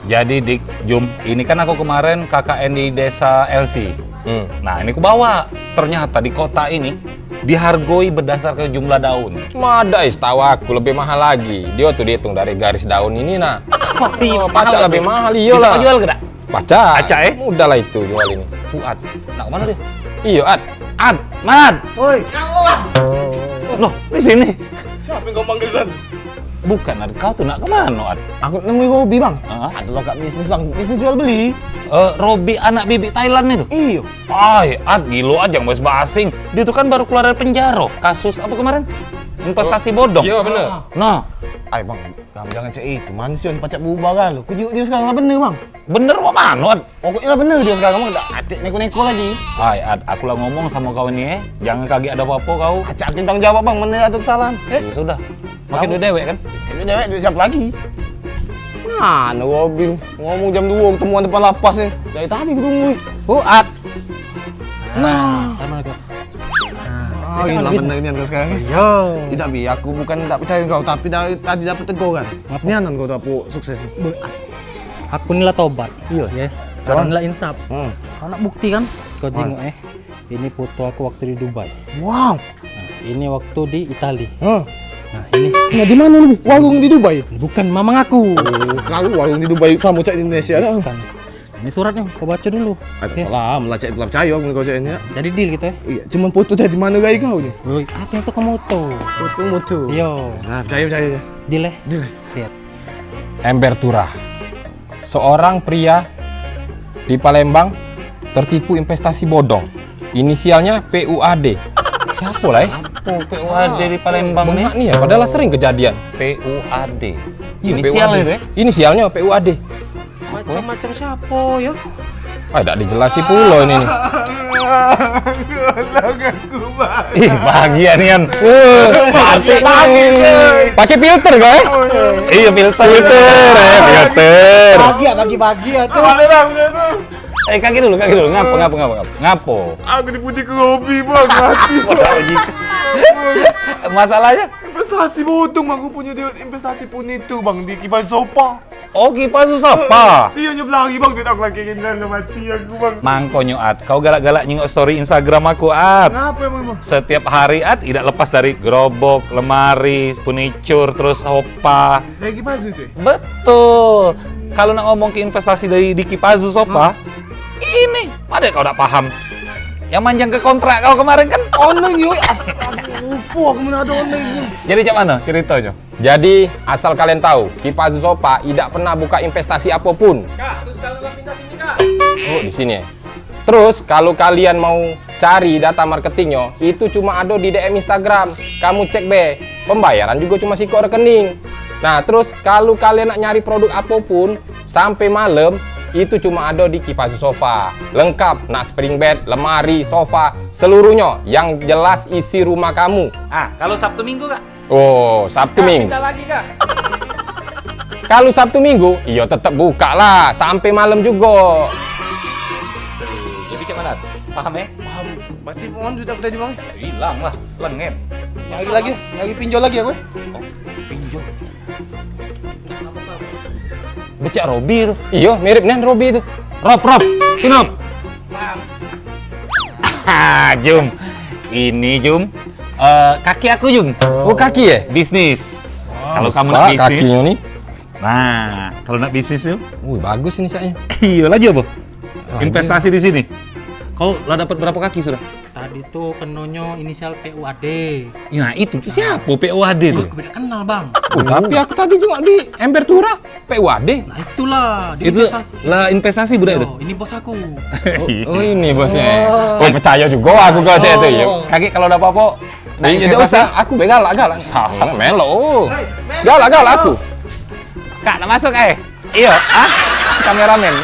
Jadi Dik, Jum, ini kan aku kemarin KKN di desa LC. Nah, ini aku bawa. Ternyata di kota ini dihargoi berdasarkan jumlah daun. Mada tahu aku lebih mahal lagi. Dia tuh dihitung dari garis daun ini nah. Oh, Pacak lebih mahal iya Bisa lah. kau jual gak? Pacak. Pacak Mudah lah itu jual ini. Puat. Nak kemana dia? Iya, Ad. Ad, Mad. Woi, Loh, di sini. siapa yang ngomong ke sana? Bukan, Ad. Kau tuh nak kemana, Ad? Aku nemuin Robi bang. Hah? Ada lokat bisnis bang, bisnis jual beli. Robi anak bibik Thailand itu. Iyo. Ay, Ad, gilo aja bahas basing. Dia tuh kan baru keluar dari penjara. Kasus apa kemarin? Investasi bodong. Iya bener. Nah, Ay bang, kamu jangan cek itu. Manusia yang pacak berubah kan lo. Kujuk dia sekarang lah bener bang. bener mau mana, Ad? Pokoknya lah bener dia sekarang. Kamu tak atik neko-neko lagi. Ay, Ad, aku lah ngomong sama kau ini jangan kaget ada apa-apa kau. Acak tentang jawab bang, mana ada kesalahan. Ya sudah. Makin duit dewek kan? Itu cewek duit siapa lagi? Mana Robin? Ngomong jam 2 ketemuan depan lapas nih. Dari tadi aku tunggu. Ad. Nah. Assalamualaikum. Ah, gila bener nian kau sekarang. Iya. Tidak bi, aku bukan tak percaya kau, tapi dari tadi dapat teguran. Apa? Nianan kau tuh aku sukses. Aku inilah tobat. Iya. Ya. Cara inilah insaf. Hmm. Kau nak bukti kan? Kau jenguk Ini foto aku waktu di Dubai. Wow. Nah, ini waktu di Itali. Hah. Nah, ini Nah, di mana nih? Warung di Dubai. bukan mamang aku. Kau warung di Dubai sama cek di Indonesia dah. Bukan. Ini suratnya, kau baca dulu. Ada Ya. salah, malah cek dalam percaya aku kau cek ini. Jadi deal gitu ya. Iya, cuman foto dari mana gaya kau ni? Woi, aku itu kamu tuh. Foto. Iya. Nah, percaya. Deal ya. Dia. Lihat. Ember Turah. Seorang pria di Palembang tertipu investasi bodong. Inisialnya PUAD. Siapa lah Oh, PUAD di Palembang nih. Bengak nih ya, padahal sering kejadian. PUAD. Iya, Inisial PUAD. itu ya? Inisialnya PUAD. Macam-macam siapa ya? Ah, tidak dijelasin pula ini nih. Ih, bahagia nian. Pakai filter guys? Iya, filter. Filter. Pagi-pagi tuh. Kaki dulu. Ngapo? Aku dipuji ke Robi bang, mati. Masalahnya? Investasi bodong, aku punya dia investasi pun itu bang di kipas sopa. Oh, kipas apa? Dia nyebelah lagi bang, duit aku lagi ingin mati aku bang. Mangkonyo, Ad. Kau galak-galak nyingok story Instagram aku, Ad. Kenapa emang bang? Setiap hari, Ad, tidak lepas dari gerobok, lemari, furniture, terus sofa. Kayak kipas itu ya? Betul. Kalau nak ngomong ke investasi dari di Kipazu Sofa, ini, pada kau tak paham. Yang manjang ke kontrak kau kemarin kan? Online yuk, lupa aku mana ada online. Jadi cak mana ceritanya? Jadi, asal kalian tahu, Kipazu Sopa tidak pernah buka investasi apapun. Oh, di sini ya. Terus, kalau kalian mau cari data marketingnya, itu cuma ada di DM Instagram. Kamu cek be, pembayaran juga cuma sikok rekening. Nah, terus kalau kalian nak nyari produk apapun, sampai malam, itu cuma ada di Kipazu Sofa. Lengkap, nak spring bed, lemari, sofa, seluruhnya. Yang jelas isi rumah kamu. Ah, kalau Sabtu Minggu kak? Oh, Sabtu Minggu. Kalau Sabtu Minggu, iya tetap buka lah sampai malam juga. Jadi cak mana? Paham ya? Paham, berarti mohon duit aku tadi bang. Hilang lah, lengep. Lagi pinjol lagi aku. Oh, pinjol. Becak Robi itu. Iya, mirip nih Robi itu. Rob, sini Rob. Jum. Ini Jum. Kaki aku Jum. Oh, kaki ya? Bisnis. Kalau kamu Besar nak bisnis. kakinya nih. Nah, kalau nak bisnis tuh. Bagus ini caknya. Iya lagi apa? Investasi di sini. Kau lah dapat berapa kaki sudah? Tadi tuh kenonyo inisial PUAD. Nah, itu tuh siapa PUAD tuh? Aku beda kenal bang. Tapi aku tadi juga di Ember Turah PUAD. Nah itulah. Di Itu lah investasi budak itu. Oh, ini bos aku. Oh, ini bosnya. Oh, percaya juga aku kalau cek itu ya. Kaki kalau ada apa-apa, Nah, tidak usah, aku begalak. Salah melo. Galak aku. Kak, nak masuk Iya, kameramen.